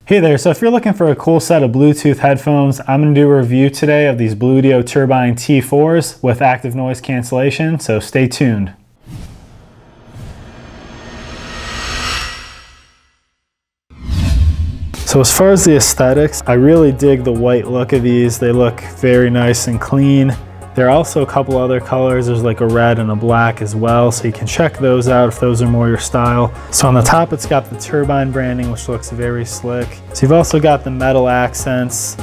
Hey there, so if you're looking for a cool set of Bluetooth headphones, I'm going to do a review today of these Bluedio Turbine T4s with active noise cancellation, so stay tuned. So as far as the aesthetics, I really dig the white look of these. They look very nice and clean. There are also a couple other colors. There's like a red and a black as well, so you can check those out if those are more your style. So on the top, it's got the Turbine branding, which looks very slick. So you've also got the metal accents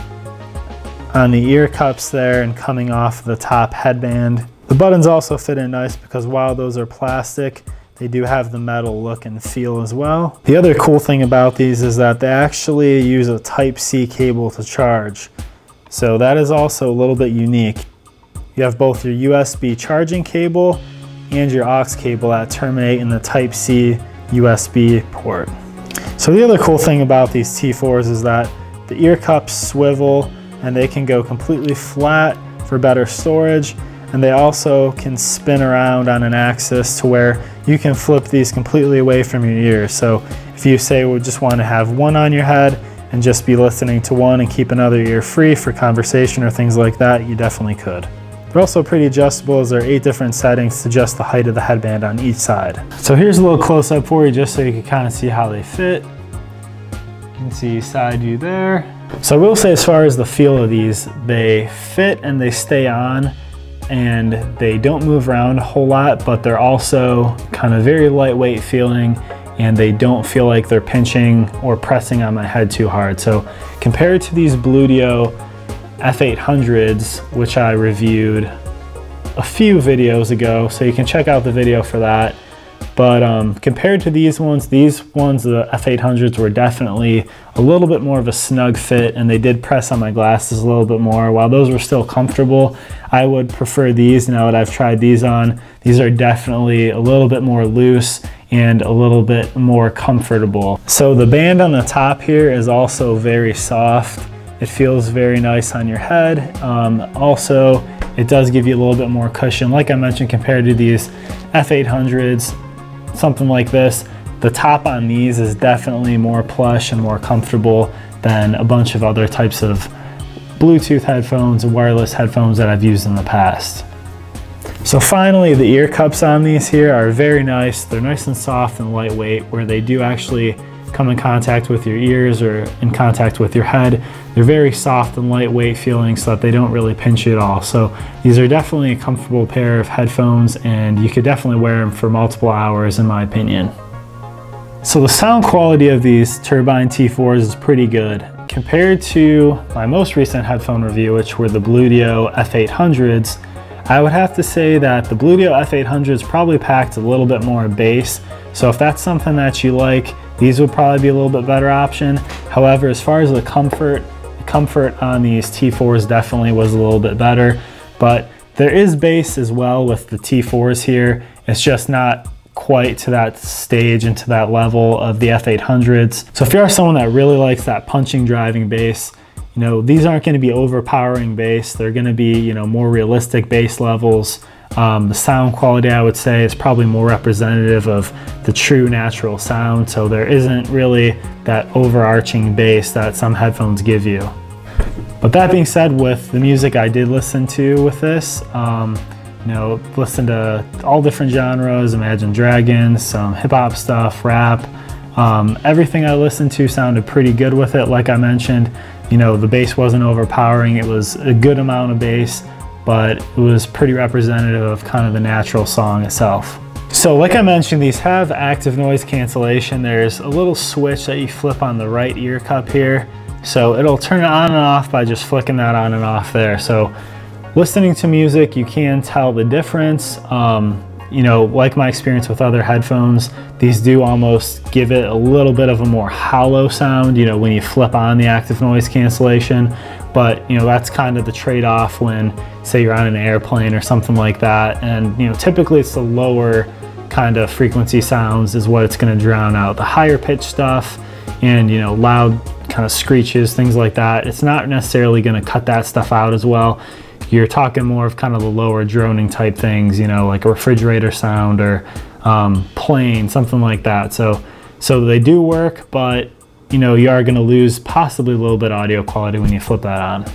on the ear cups there and coming off the top headband. The buttons also fit in nice because while those are plastic, they do have the metal look and feel as well. The other cool thing about these is that they actually use a Type-C cable to charge. So that is also a little bit unique. You have both your USB charging cable and your aux cable that terminate in the Type-C USB port. So the other cool thing about these T4s is that the ear cups swivel and they can go completely flat for better storage, and they also can spin around on an axis to where you can flip these completely away from your ears. So if you say we just want to have one on your head and just be listening to one and keep another ear free for conversation or things like that, you definitely could. They're also pretty adjustable as there are 8 different settings to adjust the height of the headband on each side. So here's a little close-up for you just so you can kind of see how they fit. You can see side view there. So I will say, as far as the feel of these, they fit and they stay on and they don't move around a whole lot, but they're also kind of very lightweight feeling and they don't feel like they're pinching or pressing on my head too hard. So compared to these Bluedio F800s, which I reviewed a few videos ago, so you can check out the video for that. But compared to these ones, the F800s were definitely a little bit more of a snug fit, and they did press on my glasses a little bit more. While those were still comfortable, I would prefer these now that I've tried these on. These are definitely a little bit more loose and a little bit more comfortable. So the band on the top here is also very soft. It feels very nice on your head. Also, it does give you a little bit more cushion. Like I mentioned, compared to these F800s, something like this, the top on these is definitely more plush and more comfortable than a bunch of other types of Bluetooth headphones and wireless headphones that I've used in the past. So finally, the ear cups on these here are very nice. They're nice and soft and lightweight, where they do actually come in contact with your ears or in contact with your head. They're very soft and lightweight feeling so that they don't really pinch you at all. So these are definitely a comfortable pair of headphones, and you could definitely wear them for multiple hours in my opinion. So the sound quality of these Turbine T4s is pretty good. Compared to my most recent headphone review, which were the Bluedio F800s, I would have to say that the Bluedio F800s probably packed a little bit more bass. So if that's something that you like, these would probably be a little bit better option. However, as far as the comfort on these T4s definitely was a little bit better, but there is bass as well with the T4s here. It's just not quite to that stage and to that level of the F800s. So if you are someone that really likes that punching, driving bass, you know, these aren't going to be overpowering bass. They're going to be, you know, more realistic bass levels. The sound quality, I would say, is probably more representative of the true natural sound. So there isn't really that overarching bass that some headphones give you. But that being said, with the music I did listen to with this, you know, listen to all different genres, Imagine Dragons, some hip hop stuff, rap. Everything I listened to sounded pretty good with it. Like I mentioned, you know, the bass wasn't overpowering. It was a good amount of bass, but it was pretty representative of kind of the natural song itself. So like I mentioned, these have active noise cancellation. There's a little switch that you flip on the right ear cup here. So it'll turn it on and off by just flicking that on and off there. So listening to music, you can tell the difference. You know, like my experience with other headphones, these do almost give it a little bit of a more hollow sound, you know, when you flip on the active noise cancellation. But, you know, that's kind of the trade-off when, say, you're on an airplane or something like that. And, you know, typically it's the lower kind of frequency sounds is what it's going to drown out. The higher pitch stuff and, you know, loud kind of screeches, things like that, it's not necessarily going to cut that stuff out as well. You're talking more of kind of the lower droning type things, you know, like a refrigerator sound or plane, something like that. So they do work, but you know, you are gonna lose possibly a little bit of audio quality when you flip that on.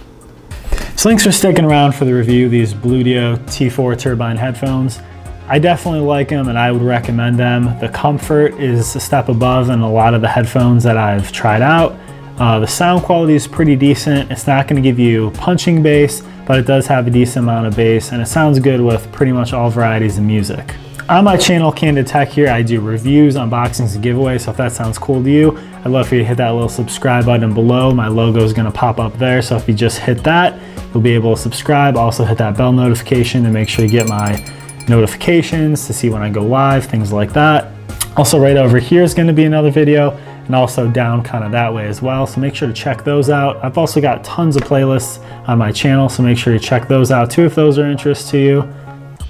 So thanks for sticking around for the review of these Bluedio T4 Turbine headphones. I definitely like them and I would recommend them. The comfort is a step above in a lot of the headphones that I've tried out. The sound quality is pretty decent. It's not gonna give you punching bass, but it does have a decent amount of bass and it sounds good with pretty much all varieties of music. On my channel, Candid Tech here, I do reviews, unboxings, and giveaways, so if that sounds cool to you, I'd love for you to hit that little subscribe button below. My logo is gonna pop up there, so if you just hit that, you'll be able to subscribe. Also hit that bell notification to make sure you get my notifications to see when I go live, things like that. Also right over here is gonna be another video, and also down kind of that way as well, so make sure to check those out. I've also got tons of playlists on my channel, so make sure you check those out too if those are of interest to you.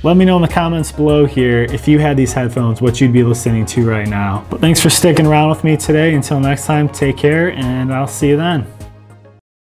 Let me know in the comments below here if you had these headphones, what you'd be listening to right now. But thanks for sticking around with me today. Until next time, take care, and I'll see you then.